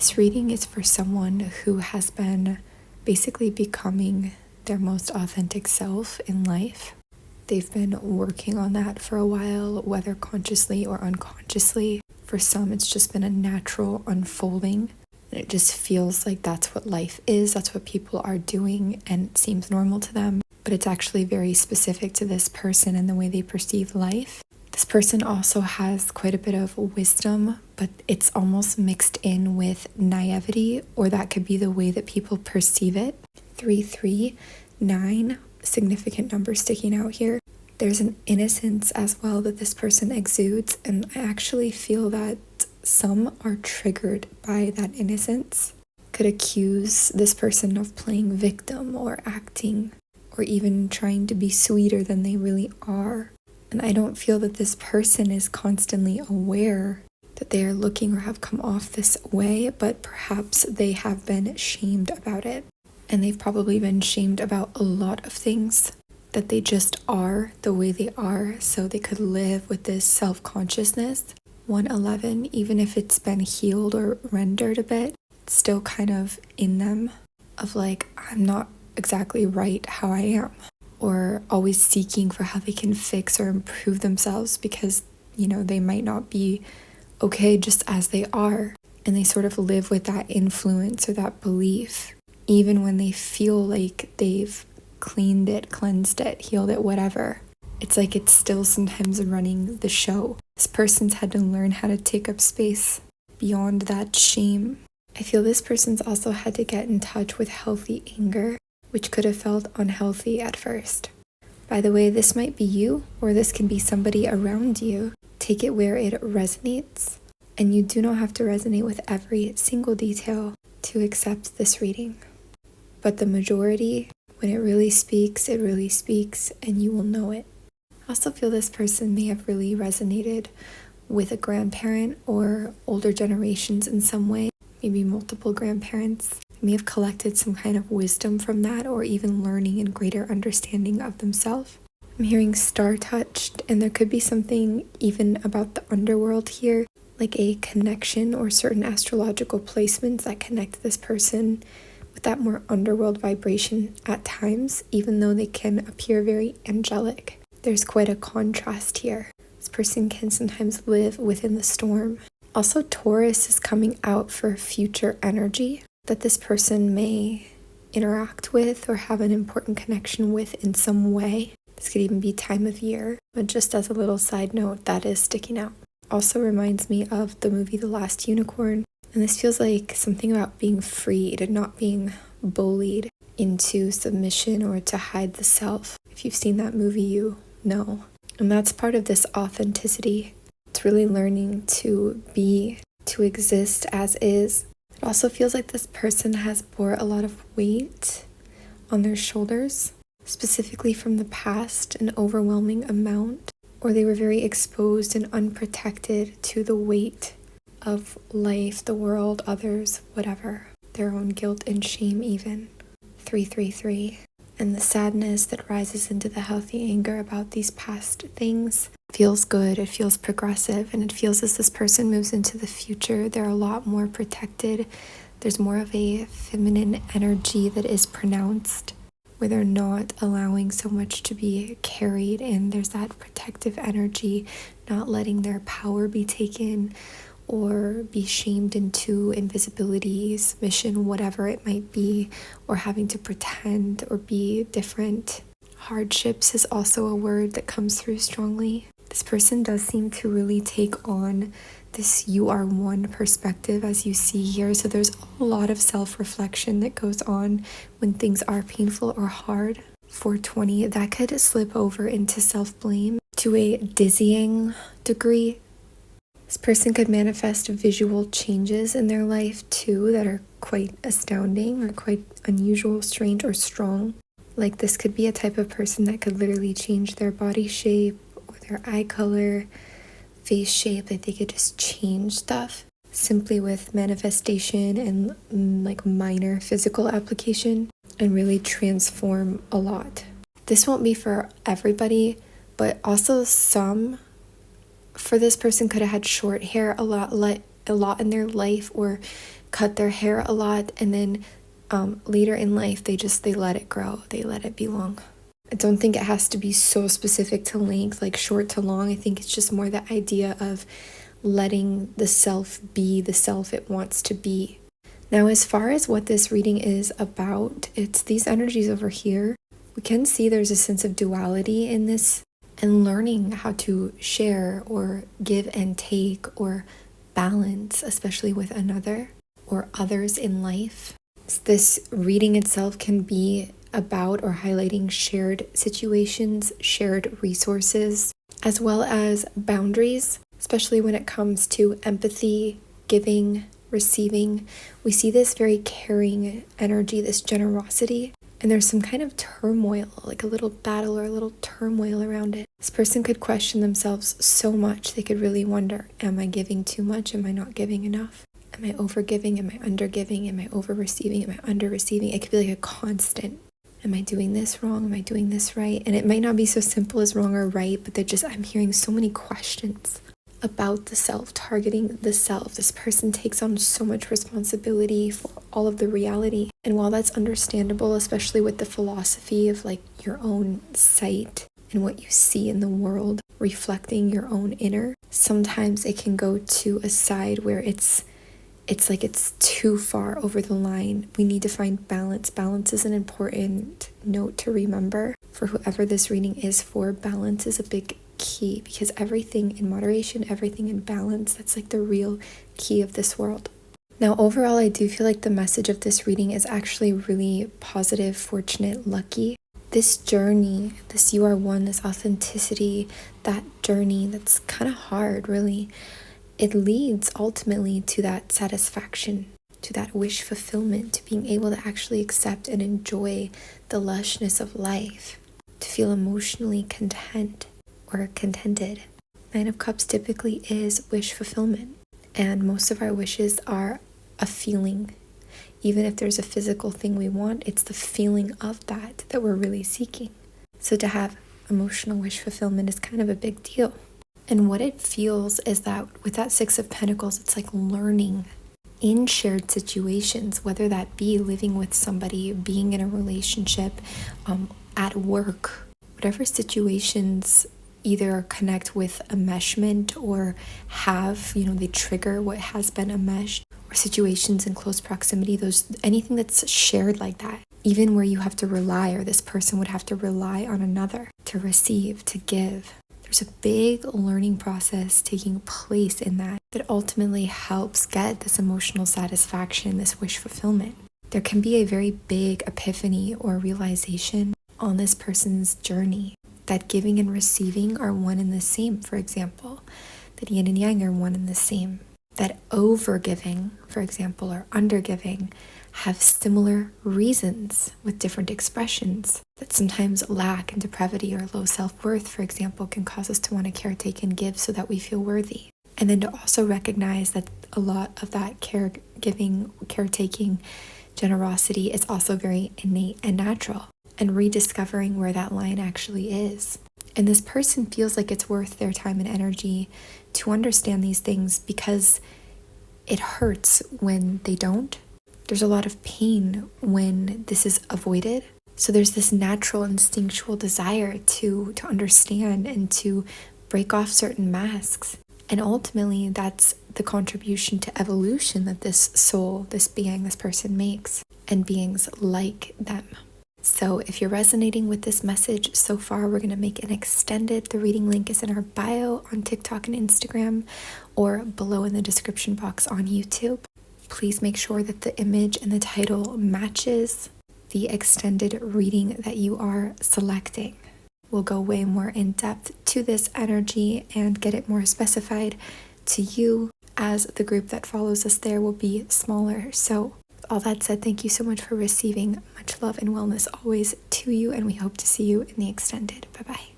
This reading is for someone who has been basically becoming their most authentic self in life. They've been working on that for a while, whether consciously or unconsciously. For some, it's just been a natural unfolding. And it just feels like that's what life is, that's what people are doing, and it seems normal to them. But it's actually very specific to this person and the way they perceive life. This person also has quite a bit of wisdom, but it's almost mixed in with naivety, or that could be the way that people perceive it. 339, significant number sticking out here. There's an innocence as well that this person exudes, and I actually feel that some are triggered by that innocence. Could accuse this person of playing victim or acting or even trying to be sweeter than they really are. And I don't feel that this person is constantly aware that they are looking or have come off this way, but perhaps they have been shamed about it. And they've probably been shamed about a lot of things, that they just are the way they are, so they could live with this self-consciousness. 111, even if it's been healed or rendered a bit, it's still kind of in them of like, I'm not exactly right how I am, or always seeking for how they can fix or improve themselves because, they might not be okay just as they are. And they sort of live with that influence or that belief, even when they feel like they've cleaned it, cleansed it, healed it, whatever. It's like it's still sometimes running the show. This person's had to learn how to take up space beyond that shame. I feel this person's also had to get in touch with healthy anger, which could have felt unhealthy at first. By the way, this might be you, or this can be somebody around you. Take it where it resonates, and you do not have to resonate with every single detail to accept this reading. But the majority, when it really speaks, and you will know it. I also feel this person may have really resonated with a grandparent or older generations in some way, maybe multiple grandparents. They may have collected some kind of wisdom from that, or even learning and greater understanding of themselves. I'm hearing star-touched, and there could be something even about the underworld here, like a connection or certain astrological placements that connect this person with that more underworld vibration at times, even though they can appear very angelic. There's quite a contrast here. This person can sometimes live within the storm. Also, Taurus is coming out for future energy that this person may interact with or have an important connection with in some way. This could even be time of year, but just as a little side note, that is sticking out. Also reminds me of the movie The Last Unicorn, and this feels like something about being freed and not being bullied into submission or to hide the self. If you've seen that movie, you know. And that's part of this authenticity. It's really learning to be, to exist as is. It also feels like this person has bore a lot of weight on their shoulders, specifically from the past, an overwhelming amount, or they were very exposed and unprotected to the weight of life, the world, others, whatever, their own guilt and shame even. 333. And the sadness that rises into the healthy anger about these past things feels good, it feels progressive, and it feels as this person moves into the future, they're a lot more protected. There's more of a feminine energy that is pronounced, where they're not allowing so much to be carried, and there's that protective energy, not letting their power be taken or be shamed into invisibility, submission, whatever it might be, or having to pretend or be different. Hardships is also a word that comes through strongly. This person does seem to really take on this you are one perspective, as you see here. So there's a lot of self-reflection that goes on when things are painful or hard. 420, that could slip over into self-blame to a dizzying degree. This person could manifest visual changes in their life too that are quite astounding or quite unusual, strange, or strong. Like this could be a type of person that could literally change their body shape or their eye color, face shape, that they could just change stuff simply with manifestation and like minor physical application and really transform a lot. This won't be for everybody, but also some for this person could have had short hair a lot a lot in their life or cut their hair a lot, and then later in life they let it grow, they let it be long. I don't think it has to be so specific to length, like short to long. I think it's just more the idea of letting the self be the self it wants to be. Now, as far as what this reading is about, it's these energies over here. We can see there's a sense of duality in this, and learning how to share or give and take or balance, especially with another or others in life. This reading itself can be about or highlighting shared situations, shared resources, as well as boundaries, especially when it comes to empathy, giving, receiving. We see this very caring energy, this generosity, and there's some kind of turmoil, like a little battle or a little turmoil around it. This person could question themselves so much. They could really wonder, am I giving too much? Am I not giving enough? Am I over giving? Am I under giving? Am I over receiving? Am I under receiving? It could be like a constant. Am I doing this wrong? Am I doing this right? And it might not be so simple as wrong or right, but I'm hearing so many questions about the self, targeting the self. This person takes on so much responsibility for all of the reality. And while that's understandable, especially with the philosophy of like your own sight and what you see in the world, reflecting your own inner, sometimes it can go to a side where it's like it's too far over the line. We need to find balance. Balance is an important note to remember. For whoever this reading is for, balance is a big key, because everything in moderation, everything in balance, that's like the real key of this world. Now, overall, I do feel like the message of this reading is actually really positive, fortunate, lucky. This journey, this you are one, this authenticity, that journey that's kind of hard, really, it leads ultimately to that satisfaction, to that wish fulfillment, to being able to actually accept and enjoy the lushness of life, to feel emotionally content or contented. 9 of Cups typically is wish fulfillment, and most of our wishes are a feeling. Even if there's a physical thing we want, it's the feeling of that we're really seeking. So to have emotional wish fulfillment is kind of a big deal. And what it feels is that with that 6 of Pentacles, it's like learning in shared situations, whether that be living with somebody, being in a relationship, at work, whatever situations either connect with enmeshment or have, they trigger what has been enmeshed, or situations in close proximity, anything that's shared like that, even where you have to rely, or this person would have to rely on another to receive, to give. There's a big learning process taking place in that ultimately helps get this emotional satisfaction, this wish fulfillment. There can be a very big epiphany or realization on this person's journey that giving and receiving are one and the same, for example, that yin and yang are one and the same, that over-giving, for example, or under-giving have similar reasons with different expressions, that sometimes lack and depravity or low self-worth, for example, can cause us to want to caretake and give so that we feel worthy. And then to also recognize that a lot of that caregiving, caretaking, generosity is also very innate and natural, and rediscovering where that line actually is. And this person feels like it's worth their time and energy to understand these things, because it hurts when they don't. There's a lot of pain when this is avoided. So there's this natural instinctual desire to understand and to break off certain masks. And ultimately, that's the contribution to evolution that this soul, this being, this person makes, and beings like them. So if you're resonating with this message so far, we're going to make an extended. The reading link is in our bio on TikTok and Instagram, or below in the description box on YouTube. Please make sure that the image and the title matches the extended reading that you are selecting. We'll go way more in depth to this energy and get it more specified to you, as the group that follows us there will be smaller. So all that said, thank you so much for receiving. Much love and wellness always to you, and we hope to see you in the extended. Bye-bye.